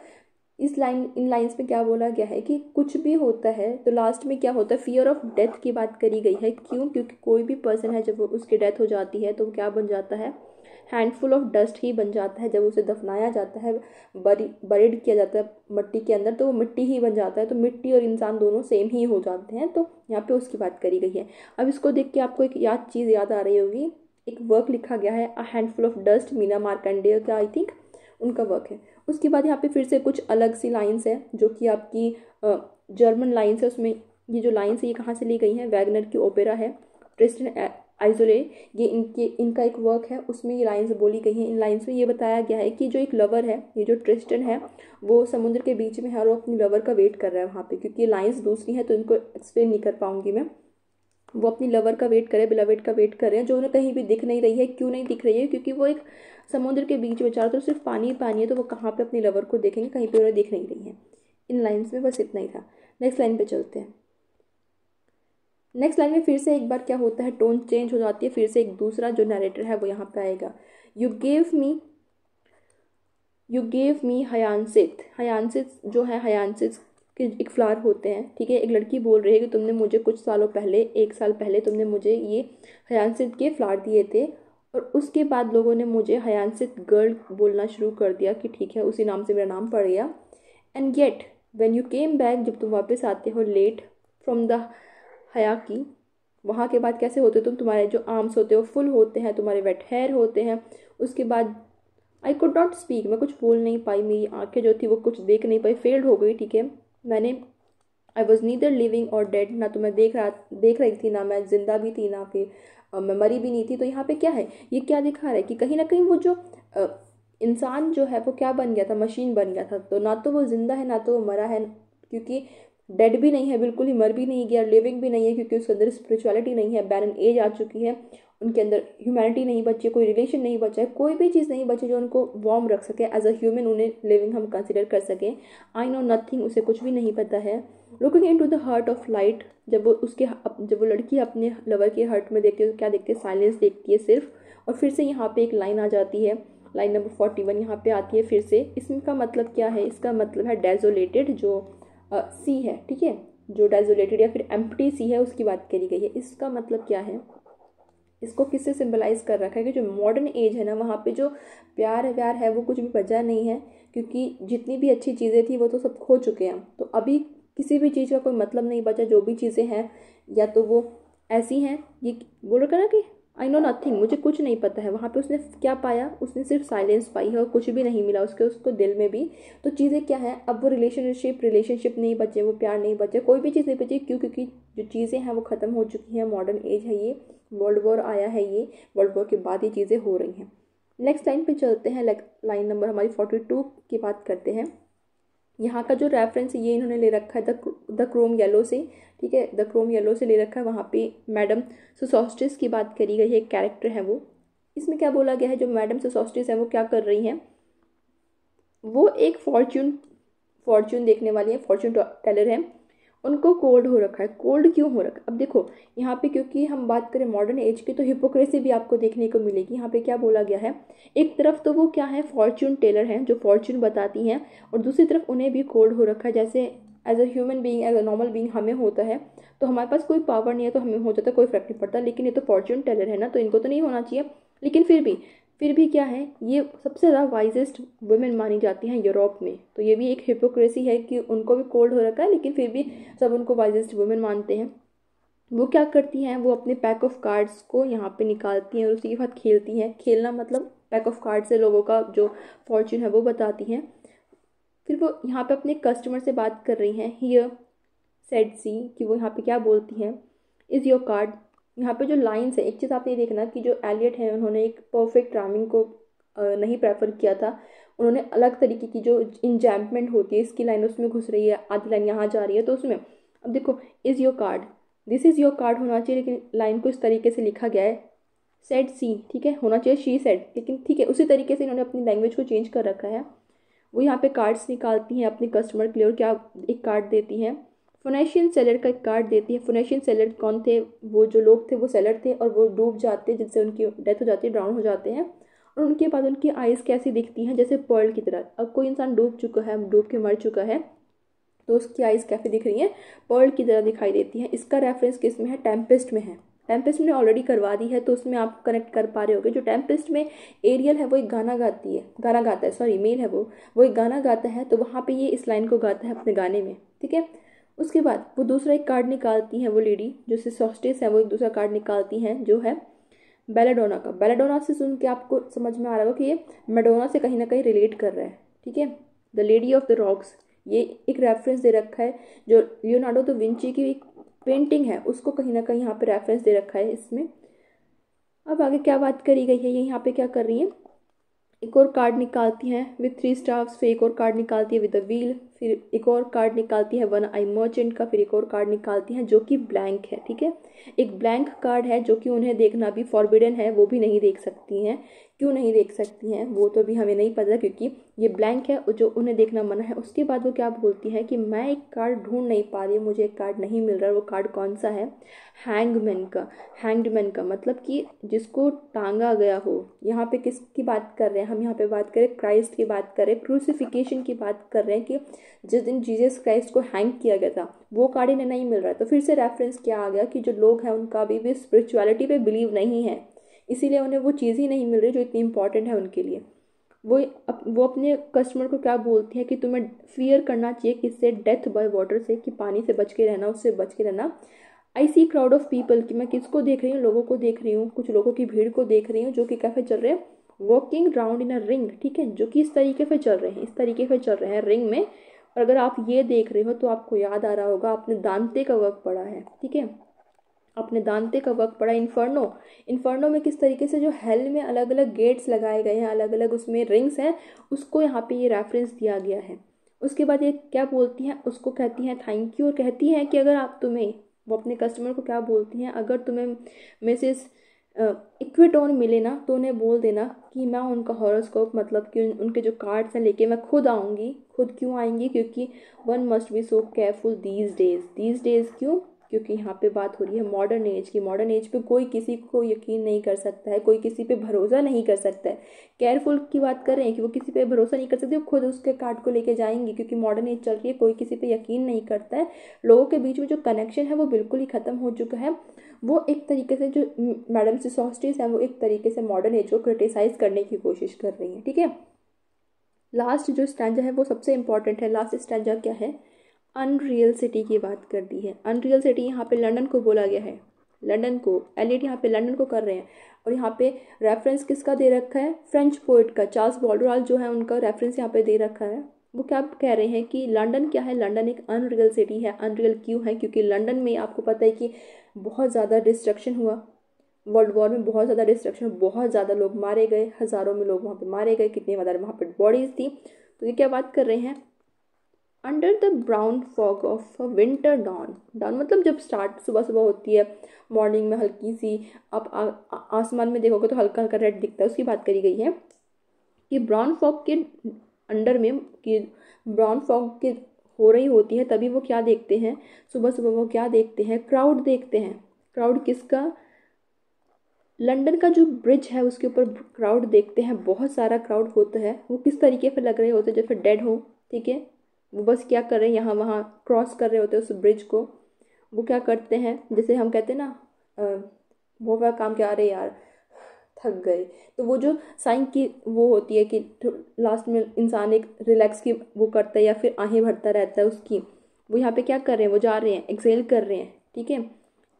इन लाइंस में क्या बोला गया है कि कुछ भी होता है तो लास्ट में क्या होता है, फियर ऑफ डेथ की बात करी गई है। क्यों, क्योंकि कोई भी पर्सन है जब उसकी डेथ हो जाती है तो वो क्या बन जाता है, हैंडफुल ऑफ डस्ट ही बन जाता है। जब उसे दफनाया जाता है, बरीड किया जाता है मिट्टी के अंदर, तो वो मिट्टी ही बन जाता है। तो मिट्टी और इंसान दोनों सेम ही हो जाते हैं। तो यहाँ पे उसकी बात करी गई है। अब इसको देख के आपको एक चीज़ याद आ रही होगी, एक वर्क लिखा गया है a handful of dust, Meena Markandaya का, आई थिंक उनका वर्क है। उसके बाद यहाँ पे फिर से कुछ अलग सी लाइंस है जो कि आपकी जर्मन लाइंस है। उसमें ये जो लाइंस है ये कहाँ से ली गई हैं, वैगनर की ओपेरा है ट्रिस्टन आइजोले, ये इनका एक वर्क है, उसमें ये लाइंस बोली गई हैं। इन लाइंस में ये बताया गया है कि जो एक लवर है, ये जो ट्रिस्टन है, वो समुद्र के बीच में है और वो अपनी लवर का वेट कर रहा है वहाँ पे, क्योंकि ये लाइंस दूसरी हैं तो इनको एक्सप्लेन नहीं कर पाऊंगी मैं। वो अपनी लवर का वेट करे, बिलवेड का वेट कर रहे हैं, जो उन्हें कहीं भी दिख नहीं रही है। क्यों नहीं दिख रही है, क्योंकि वो एक समुद्र के बीच में, चारों तरफ सिर्फ पानी ही पानी है, तो वो कहाँ पे अपनी लवर को देखेंगे, कहीं पे उन्हें दिख नहीं रही है। इन लाइन्स में बस इतना ही था। नेक्स्ट लाइन पे चलते हैं। नेक्स्ट लाइन में फिर से एक बार क्या होता है, टोन चेंज हो जाती है, फिर से एक दूसरा जो नरेटर है वो यहाँ पे आएगा। You gave me हयांसिथ। हयांसिथ जो है, हयांसिथ के एक फ्लावर होते हैं, ठीक है। एक लड़की बोल रही है कि तुमने मुझे कुछ सालों पहले, 1 साल पहले तुमने मुझे ये हयांसिथ के फ्लावर दिए थे, और उसके बाद लोगों ने मुझे हयांसिथ गर्ल बोलना शुरू कर दिया कि ठीक है, उसी नाम से मेरा नाम पड़ गया। And yet when you came back, जब तुम वापस आते हो लेट फ्रॉम द हयाकी, वहाँ के बाद कैसे होते हो तुम, तुम्हारे जो आर्म्स होते हो फुल होते हैं, तुम्हारे वेट हेयर होते हैं। उसके बाद आई कुड नॉट स्पीक, मैं कुछ बोल नहीं पाई, मेरी आंखें जो थी वो कुछ देख नहीं पाई, फेल्ड हो गई, ठीक है। मैंने आई वॉज नीदर लिविंग और डेड, ना तो मैं देख रही थी, ना मैं जिंदा भी थी, ना फिर मैं मरी भी नहीं थी। तो यहाँ पे क्या है, ये क्या दिखा रहा है कि कहीं ना कहीं वो जो इंसान जो है वो क्या बन गया था, मशीन बन गया था। तो ना तो वो जिंदा है, ना तो वो मरा है, क्योंकि डेड भी नहीं है, बिल्कुल ही मर भी नहीं गया, लिविंग भी नहीं है, क्योंकि उसके अंदर स्पिरिचुअलिटी नहीं है, बैरन एज आ चुकी है, उनके अंदर ह्यूमैनिटी नहीं बची, कोई रिलेशन नहीं बचा है, कोई भी चीज़ नहीं बची जो उनको वार्म रख सके एज अ ह्यूमन, उन्हें लिविंग हम कंसिडर कर सकें। आई नो नथिंग, उसे कुछ भी नहीं पता है। Looking into the heart of light, जब वो लड़की अपने लवर के हार्ट में देखती है तो क्या देखती है, साइलेंस देखती है सिर्फ। और फिर से यहाँ पे एक लाइन आ जाती है, लाइन नंबर 41 यहाँ पे आती है फिर से। इसका मतलब क्या है, इसका मतलब है डेजोलेटेड, जो सी है, ठीक है, जो डेजोलेटेड या फिर एम्प्टी सी है उसकी बात करी गई है। इसका मतलब क्या है, इसको किससे सिंबलाइज कर रखा है कि जो मॉडर्न एज है ना, वहाँ पे जो प्यार है वो कुछ भी बचा नहीं है, क्योंकि जितनी भी अच्छी चीज़ें थी वो तो सब खो चुके हैं। तो अभी किसी भी चीज़ का कोई मतलब नहीं बचा, जो भी चीज़ें हैं या तो वो ऐसी हैं, ये बोल रखा ना कि आई नो नथिंग, मुझे कुछ नहीं पता है। वहाँ पे उसने क्या पाया, उसने सिर्फ साइलेंस पाई है और कुछ भी नहीं मिला उसको दिल में भी। तो चीज़ें क्या है, अब वो रिलेशनशिप नहीं बचे, वो प्यार नहीं बचे, कोई भी चीज़ नहीं बची। क्यों? क्योंकि जो चीज़ें हैं वो ख़त्म हो चुकी हैं, मॉडर्न एज है ये, वर्ल्ड वॉर आया है, ये वर्ल्ड वॉर के बाद ये चीज़ें हो रही हैं। नेक्स्ट लाइन पे चलते हैं, लाइन नंबर हमारी 42 की बात करते हैं। यहाँ का जो रेफरेंस है ये इन्होंने ले रखा है द क्रोम येलो से, ठीक है, द क्रोम येलो से ले रखा है। वहाँ पे मैडम सोसॉस्टिस की बात करी गई है, एक कैरेक्टर है वो। इसमें क्या बोला गया है, जो मैडम सोसॉस्टिस है वो क्या कर रही हैं, वो एक फॉर्च्यून देखने वाली है, फॉर्च्यून टेलर है। उनको कोल्ड हो रखा है। कोल्ड क्यों हो रखा है, अब देखो यहाँ पे, क्योंकि हम बात करें मॉडर्न एज की तो हिपोक्रेसी भी आपको देखने को मिलेगी। यहाँ पे क्या बोला गया है, एक तरफ तो वो क्या है, फॉर्च्यून टेलर हैं जो फॉर्च्यून बताती हैं, और दूसरी तरफ उन्हें भी कोल्ड हो रखा है। जैसे as a human being, as a normal being हमें होता है, तो हमारे पास कोई पावर नहीं है तो हमें हो जाता है, कोई फर्क नहीं पड़ता। लेकिन ये तो फॉर्च्यून टेलर है ना, तो इनको तो नहीं होना चाहिए। लेकिन फिर भी क्या है, ये सबसे ज़्यादा वाइजेस्ट वुमेन मानी जाती हैं यूरोप में। तो ये भी एक हिपोक्रेसी है कि उनको भी कोल्ड हो रखा है, लेकिन फिर भी सब उनको वाइजेस्ट वुमेन मानते हैं। वो क्या करती हैं, वो अपने पैक ऑफ कार्ड्स को यहाँ पे निकालती हैं और उसी के साथ खेलती हैं। खेलना मतलब पैक ऑफ कार्ड से लोगों का जो फॉर्च्यून है वो बताती हैं। फिर वो यहाँ पे अपने कस्टमर से बात कर रही हैं, हियर सेड सी, कि वो यहाँ पे क्या बोलती हैं, इज़ योर कार्ड। यहाँ पे जो लाइन्स है, एक चीज़ आपने देखना कि जो एलियट है उन्होंने एक परफेक्ट राइमिंग को नहीं प्रेफर किया था। उन्होंने अलग तरीके की जो इंजैम्पमेंट होती है, इसकी लाइन उसमें घुस रही है, आधी लाइन यहाँ जा रही है, तो उसमें अब देखो is your card, this is your card होना चाहिए, लेकिन लाइन को इस तरीके से लिखा गया है, सेड सी, ठीक है, होना चाहिए शी सेड, लेकिन ठीक है उसी तरीके से इन्होंने अपनी लैंग्वेज को चेंज कर रखा है। वो यहाँ पे कार्ड्स निकालती हैं अपने कस्टमर के लिए, और क्या एक कार्ड देती हैं, फोनेशियन सेलर का एक कार्ड देती है। फोनेशियन सेलर कौन थे, वो जो लोग थे वो सेलर थे, और वो डूब जाते हैं, जिससे उनकी डेथ हो जाती है, ड्राउन हो जाते हैं। और उनके बाद उनकी आइज़ कैसी दिखती हैं, जैसे पर्ल की तरह। अब कोई इंसान डूब चुका है, डूब के मर चुका है, तो उसकी आइज़ कैसी दिख रही हैं, पर्ल की तरह दिखाई देती हैं। इसका रेफरेंस किस में है, टेम्पेस्ट में है। टेम्पेस्ट ने ऑलरेडी करवा दी है, तो उसमें आप कनेक्ट कर पा रहे होगे। जो टेम्पेस्ट में एरियल है वो एक गाना गाता है, सॉरी मेल है वो एक गाना गाता है, तो वहाँ पे ये इस लाइन को गाता है अपने गाने में, ठीक है। उसके बाद वो दूसरा एक कार्ड निकालती हैं, वो लेडी जो सिसोस्टिस है वो एक दूसरा कार्ड निकालती हैं, जो है बेलाडोना का। बेलाडोना से सुन के आपको समझ में आ रहा होगा कि ये मैडोना से कहीं ना कहीं रिलेट कर रहा है, ठीक है। The lady of the rocks, ये एक रेफरेंस दे रखा है, जो लियोनार्डो दा विंची की एक पेंटिंग है उसको कहीं ना कहीं यहाँ पे रेफरेंस दे रखा है इसमें। अब आगे क्या बात करी गई है, ये यहाँ पे क्या कर रही है, एक और कार्ड निकालती हैं विद 3 स्टार्स, फिर एक और कार्ड निकालती है विद द व्हील, फिर एक और कार्ड निकालती है वन आई मर्चेंट का, फिर एक और कार्ड निकालती हैं जो कि ब्लैंक है, ठीक है। एक ब्लैंक कार्ड है जो कि उन्हें देखना भी फॉरबिडन है, वो भी नहीं देख सकती हैं। क्यों नहीं देख सकती हैं वो तो भी हमें नहीं पता, क्योंकि ये ब्लैंक है जो उन्हें देखना मना है। उसके बाद वो क्या बोलती है कि मैं एक कार्ड ढूंढ नहीं पा रही, मुझे एक कार्ड नहीं मिल रहा। वो कार्ड कौन सा है? हैंगमैन का। हैंगमैन का मतलब कि जिसको टांगा गया हो। यहाँ पे किसकी बात कर रहे हैं हम? यहाँ पे बात करें क्राइस्ट की बात करें, क्रूसिफिकेशन की बात कर रहे हैं कि जिस दिन जीसस क्राइस्ट को हैंग किया गया था वो कार्ड इन्हें नहीं मिल रहा है। तो फिर से रेफरेंस क्या आ गया कि जो लोग हैं उनका अभी भी स्पिरिचुअलिटी पे बिलीव नहीं है, इसीलिए उन्हें वो चीज़ ही नहीं मिल रही जो इतनी इंपॉर्टेंट है उनके लिए। वो अपने कस्टमर को क्या बोलती है कि तुम्हें फियर करना चाहिए किससे? डेथ बाय वाटर से, कि पानी से बच के रहना, उससे बच के रहना। आई सी क्राउड ऑफ पीपल, कि मैं किसको देख रही हूँ? लोगों को देख रही हूँ, कुछ लोगों की भीड़ को देख रही हूँ जो कि कैफे चल रहे हैं, walking round in a ring, ठीक है, जो कि इस तरीके से चल रहे हैं, इस तरीके से चल रहे हैं रिंग में। और अगर आप ये देख रहे हो तो आपको याद आ रहा होगा आपने दांते का वर्क पढ़ा है, ठीक है, आपने दांते का वर्क पढ़ा इन्फर्नो। इन्फर्नो में किस तरीके से जो हेल में अलग अलग गेट्स लगाए गए हैं, अलग अलग उसमें रिंग्स हैं, उसको यहाँ पे ये रेफरेंस दिया गया है। उसके बाद ये क्या बोलती हैं? उसको कहती हैं थैंक यू, और कहती हैं कि अगर आप तुम्हें, वो अपने कस्टमर को क्या बोलती हैं, अगर तुम्हें मिसेस इक्विटोन मिले ना तो उन्हें बोल देना कि मैं उनका हॉरोस्कोप, मतलब कि उनके जो कार्ड्स हैं लेके मैं खुद आऊँगी। खुद क्यों आएंगी? क्योंकि one must be so careful these days क्यों? क्योंकि यहाँ पे बात हो रही है मॉडर्न एज की। मॉडर्न एज पे कोई किसी को यकीन नहीं कर सकता है, कोई किसी पे भरोसा नहीं कर सकता है। केयरफुल की बात कर रहे हैं कि वो किसी पे भरोसा नहीं कर सकती, वो खुद उसके कार्ड को लेके जाएंगी, क्योंकि मॉडर्न एज चल रही है, कोई किसी पे यकीन नहीं करता है। लोगों के बीच में जो कनेक्शन है वो बिल्कुल ही ख़त्म हो चुका है। वो एक तरीके से जो मैडम सिसोस्टिस है वो एक तरीके से मॉडर्न एज को क्रिटिसाइज करने की कोशिश कर रही हैं, ठीक है। लास्ट जो स्टैंजा है वो सबसे इंपॉर्टेंट है। लास्ट स्टैंजा क्या है? अनरियल सिटी की बात कर दी है। अनरियल सिटी यहाँ पे लंदन को बोला गया है, लंदन को। एलियट यहाँ पे लंदन को कर रहे हैं, और यहाँ पे रेफरेंस किसका दे रखा है? फ्रेंच पोइट का, चार्ल्स बॉल्डुआल जो है उनका रेफरेंस यहाँ पे दे रखा है। वो क्या कह रहे हैं कि लंदन क्या है? लंदन एक अनरियल सिटी है। अनरियल क्यों है? क्योंकि लंदन में आपको पता है कि बहुत ज़्यादा डिस्ट्रक्शन हुआ, वर्ल्ड वॉर में बहुत ज़्यादा डिस्ट्रक्शन, बहुत ज़्यादा लोग मारे गए, हज़ारों में लोग वहाँ पे मारे गए, कितने ज़्यादा वहाँ पे बॉडीज थी। तो ये क्या बात कर रहे हैं? Under the brown fog of a winter dawn. Dawn मतलब जब स्टार्ट सुबह सुबह होती है, मॉर्निंग में हल्की सी, आप आसमान में देखोगे तो हल्का हल्का रेड दिखता है, उसकी बात करी गई है कि ब्राउन फॉग के अंडर में, कि ब्राउन फॉग के हो रही होती है तभी वो क्या देखते हैं? सुबह सुबह वो क्या देखते हैं? क्राउड देखते हैं। क्राउड किसका? लंदन का जो ब्रिज है उसके ऊपर क्राउड देखते हैं, बहुत सारा क्राउड होता है। वो किस तरीके से लग रहे होते हैं? जैसे डेड हो, ठीक है। वो बस क्या कर रहे हैं, यहाँ वहाँ क्रॉस कर रहे होते हैं उस ब्रिज को। वो क्या करते हैं, जैसे हम कहते हैं ना वो वह काम क्या, अरे यार थक गए, तो वो जो साइन की वो होती है कि लास्ट में इंसान एक रिलैक्स की वो करता है या फिर आहें भरता रहता है उसकी, वो यहाँ पे क्या कर रहे हैं? वो जा रहे हैं, एक्सेल कर रहे हैं, ठीक है।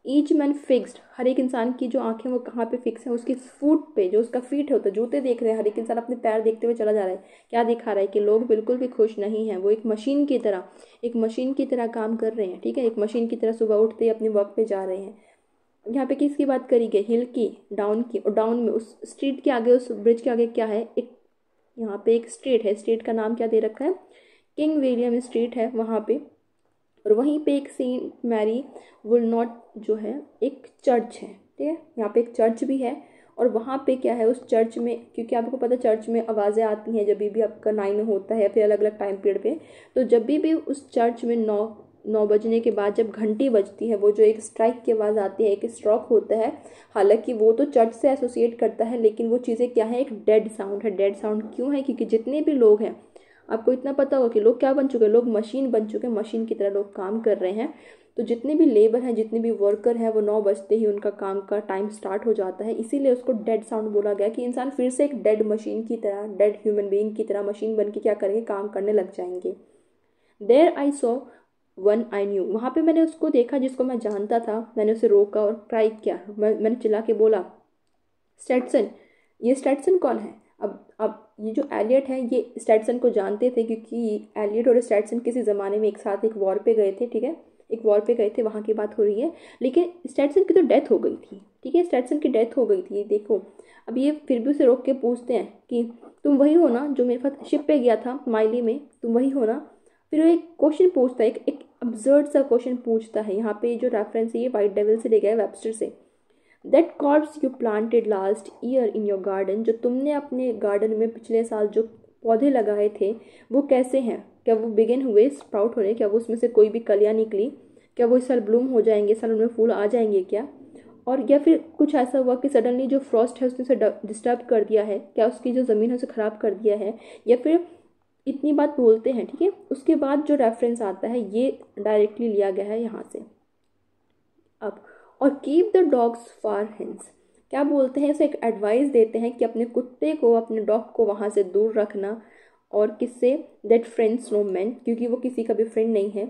ईच मैन फिक्स्ड, हर एक इंसान की जो आंखें वो कहाँ पे फिक्स है? उसकी फुट पे, जो उसका फीट होता है, जूते देख रहे हैं। हर एक इंसान अपने पैर देखते हुए चला जा रहा है। क्या दिखा रहा है? कि लोग बिल्कुल भी खुश नहीं हैं। वो एक मशीन की तरह, एक मशीन की तरह काम कर रहे हैं, ठीक है। एक मशीन की तरह सुबह उठते ही अपने वर्क पे जा रहे हैं। यहाँ पे किसकी बात करी गई? हिल की, डाउन की। और डाउन में उस स्ट्रीट के आगे, उस ब्रिज के आगे क्या है? एक यहाँ पे एक स्ट्रीट है। स्ट्रीट का नाम क्या दे रखा है? किंग विलियम स्ट्रीट है वहाँ पे। और वहीं पे एक सेंट मैरी वुलनॉट जो है एक चर्च है, ठीक है। यहाँ पे एक चर्च भी है। और वहाँ पे क्या है उस चर्च में, क्योंकि आपको पता है चर्च में आवाज़ें आती हैं जब भी आपका 9 होता है, फिर अलग अलग टाइम पीरियड पे। तो जब भी उस चर्च में 9 बजने के बाद जब घंटी बजती है, वो जो एक स्ट्राइक की आवाज़ आती है, एक स्ट्रोक होता है, हालांकि वो तो चर्च से एसोसिएट करता है, लेकिन वो चीज़ें क्या है? एक डेड साउंड है। डेड साउंड क्यों है? क्योंकि जितने भी लोग हैं, आपको इतना पता होगा कि लोग क्या बन चुके हैं? लोग मशीन बन चुके हैं, मशीन की तरह लोग काम कर रहे हैं। तो जितने भी लेबर हैं, जितने भी वर्कर हैं, वो 9 बजते ही उनका काम का टाइम स्टार्ट हो जाता है। इसीलिए उसको डेड साउंड बोला गया कि इंसान फिर से एक डेड मशीन की तरह, डेड ह्यूमन बीइंग की तरह मशीन बन के क्या करेंगे? काम करने लग जाएंगे। There I saw one I knew, वहाँ पे मैंने उसको देखा जिसको मैं जानता था। मैंने उसे रोका और क्राई किया, मैंने चिल्ला के बोला स्टेटसन। ये स्टेटसन कौन है? अब ये जो एलियट है ये स्टेटसन को जानते थे, क्योंकि एलियट और स्टेटसन किसी ज़माने में एक साथ एक वॉर पे गए थे, ठीक है। एक वॉर पे गए थे, वहाँ की बात हो रही है। लेकिन स्टेटसन की तो डेथ हो गई थी, ठीक है। स्टेटसन की डेथ हो गई थी, देखो। अब ये फिर भी उसे रोक के पूछते हैं कि तुम वही हो ना जो मेरे साथ शिप पे गया था माइली में? तुम वही हो ना? फिर वो एक क्वेश्चन पूछता है, एक अब्सर्ड सा क्वेश्चन पूछता है। यहाँ पे जो रेफरेंस है ये वाइट डेविल से ले गया है, वेबस्टर से। That corps you planted last year in your garden, जो तुमने अपने गार्डन में पिछले साल जो पौधे लगाए थे वो कैसे हैं? क्या वो बिगिन हुए, स्प्राउट हो रहे? क्या वो उसमें से कोई भी कलियाँ निकली? क्या वो इस साल ब्लूम हो जाएंगे, इस साल उनमें फूल आ जाएंगे क्या? और या फिर कुछ ऐसा हुआ कि सडनली जो फ्रॉस्ट है उसने उसे डिस्टर्ब कर दिया है? क्या उसकी जो ज़मीन है उसे ख़राब कर दिया है? या फिर इतनी बात बोलते हैं, ठीक है। उसके बाद जो रेफरेंस आता है ये डायरेक्टली लिया गया है यहाँ से। अब और keep the dogs far hence, क्या बोलते हैं, इसे एक एडवाइस देते हैं कि अपने कुत्ते को, अपने डॉग को वहाँ से दूर रखना। और किससे? दैट फ्रेंड्स नो मैन, क्योंकि वो किसी का भी फ्रेंड नहीं है।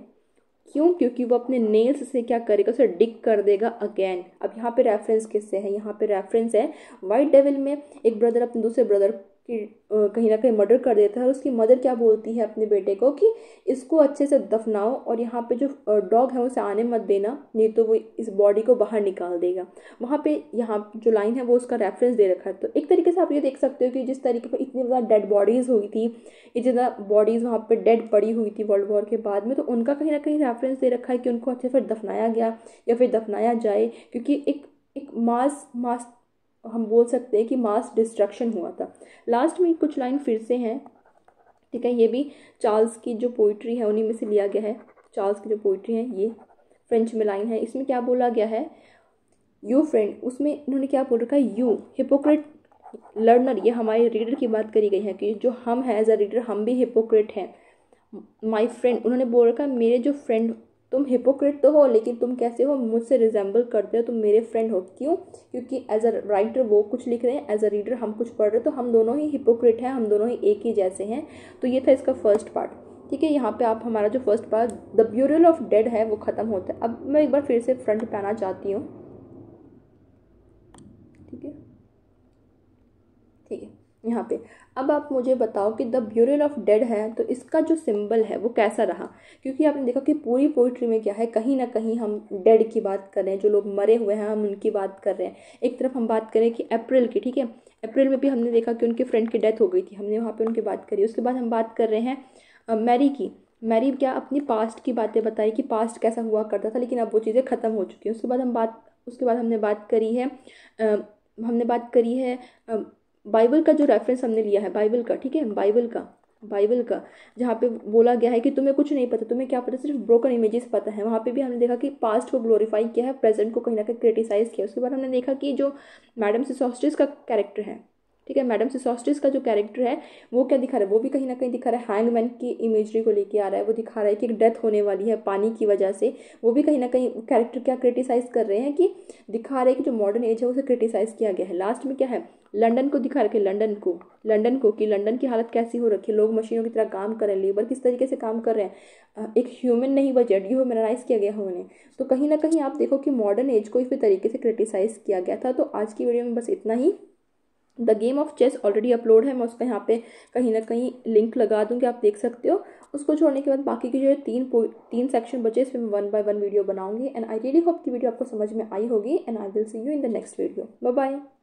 क्यों? क्योंकि वो अपने नेल्स से क्या करेगा, उसे डिग कर देगा अगेन। अब यहाँ पे रेफरेंस किससे है? यहाँ पे रेफरेंस है वाइट डेविल में एक ब्रदर अपने दूसरे ब्रदर की कहीं ना कहीं मर्डर कर देता है, और उसकी मदर क्या बोलती है अपने बेटे को कि इसको अच्छे से दफनाओ और यहाँ पे जो डॉग है उसे आने मत देना, नहीं तो वो इस बॉडी को बाहर निकाल देगा। वहाँ पे यहाँ जो लाइन है वो उसका रेफरेंस दे रखा है। तो एक तरीके से आप ये देख सकते हो कि जिस तरीके पर इतनी ज़्यादा डेड बॉडीज़ हुई थी, इतनी ज़्यादा बॉडीज़ वहाँ पे डेड पड़ी हुई थी वर्ल्ड वॉर के बाद में, तो उनका कहीं ना कहीं रेफरेंस दे रखा है कि उनको अच्छे से दफनाया गया या फिर दफनाया जाए, क्योंकि एक एक मास हम बोल सकते हैं कि मास डिस्ट्रक्शन हुआ था। लास्ट में कुछ लाइन फिर से हैं, ठीक है। ये भी चार्ल्स की जो पोइट्री है उन्हीं में से लिया गया है। चार्ल्स की जो पोइट्री है ये फ्रेंच में लाइन है। इसमें क्या बोला गया है? यू फ्रेंड, उसमें इन्होंने क्या बोल रखा है? यू हिपोक्रेट लर्नर, ये हमारे रीडर की बात करी गई है कि जो हम हैं एज अ रीडर हम भी हिपोक्रेट हैं। माई फ्रेंड, उन्होंने बोल रखा है मेरे जो फ्रेंड, तुम हिपोक्रेट तो हो लेकिन तुम कैसे हो? मुझसे रिजेंबल करते हो, तुम मेरे फ्रेंड हो। क्यों? क्योंकि एज अ राइटर वो कुछ लिख रहे हैं, एज अ रीडर हम कुछ पढ़ रहे हैं, तो हम दोनों ही हिपोक्रेट हैं, हम दोनों ही एक ही जैसे हैं। तो ये था इसका फर्स्ट पार्ट, ठीक है। यहाँ पे आप हमारा जो first part the burial of dead है वो ख़त्म होता है। अब मैं एक बार फिर से फ्रंट पे आना चाहती हूँ, ठीक है, ठीक है। यहाँ पे अब आप मुझे बताओ कि द ब्यूरल ऑफ डेड है तो इसका जो सिंबल है वो कैसा रहा? क्योंकि आपने देखा कि पूरी पोइट्री में क्या है, कहीं ना कहीं हम डेड की बात कर रहे हैं, जो लोग मरे हुए हैं हम उनकी बात कर रहे हैं। एक तरफ हम बात करें कि अप्रैल की, ठीक है, अप्रैल में भी हमने देखा कि उनके फ्रेंड की डेथ हो गई थी, हमने वहाँ पे उनकी बात करी। उसके बाद हम बात कर रहे हैं मैरी की। मैरी क्या अपनी पास्ट की बातें बताई कि पास्ट कैसा हुआ करता था, लेकिन अब वो चीज़ें ख़त्म हो चुकी हैं। उसके बाद हमने बात करी है बाइबल का जो रेफरेंस हमने लिया है, बाइबल का, ठीक है, बाइबल का जहाँ पे बोला गया है कि तुम्हें कुछ नहीं पता, तुम्हें क्या पता, सिर्फ ब्रोकन इमेजेस पता है। वहाँ पे भी हमने देखा कि पास्ट को ग्लोरीफाई किया है, प्रेजेंट को कहीं ना कहीं क्रिटिसाइज किया। उसके बाद हमने देखा कि जो मैडम सिसोस्ट्रिस का कैरेक्टर है, ठीक है, मैडम सिसोस्ट्रिस का जो कैरेक्टर है वो क्या दिखा रहा है? वो भी कहीं ना कहीं दिखा रहा है हैंगमैन की इमेजरी को लेके आ रहा है। वो दिखा रहा है कि एक डेथ होने वाली है पानी की वजह से। वो भी कहीं ना कहीं कैरेक्टर क्या क्रिटिसाइज कर रहे हैं कि दिखा रहे हैं कि जो मॉडर्न एज है उसे क्रिटिसाइज किया गया है। लास्ट में क्या है? लंदन को दिखा रखे, लंदन को कि लंदन की हालत कैसी हो रखी है, लोग मशीनों की तरह काम कर रहे हैं, लेबर किस तरीके से काम कर रहे हैं, एक ह्यूमन नहीं बचे, डिह्यूमनाइज किया गया है उन्हें। तो कहीं ना कहीं आप देखो कि मॉडर्न एज को इस तरीके से क्रिटिसाइज किया गया था। तो आज की वीडियो में बस इतना ही। The game of chess already upload है, मैं उसका यहाँ पे कहीं ना कहीं लिंक लगा दूँगी, आप देख सकते हो। उसको छोड़ने के बाद बाकी की जो है तीन सेक्शन बचे, इसमें मैं 1 बाय 1 वीडियो बनाऊंगी। एंड आई रियली होप की वीडियो आपको समझ में आई होगी। And I will see you in the next video. Bye bye.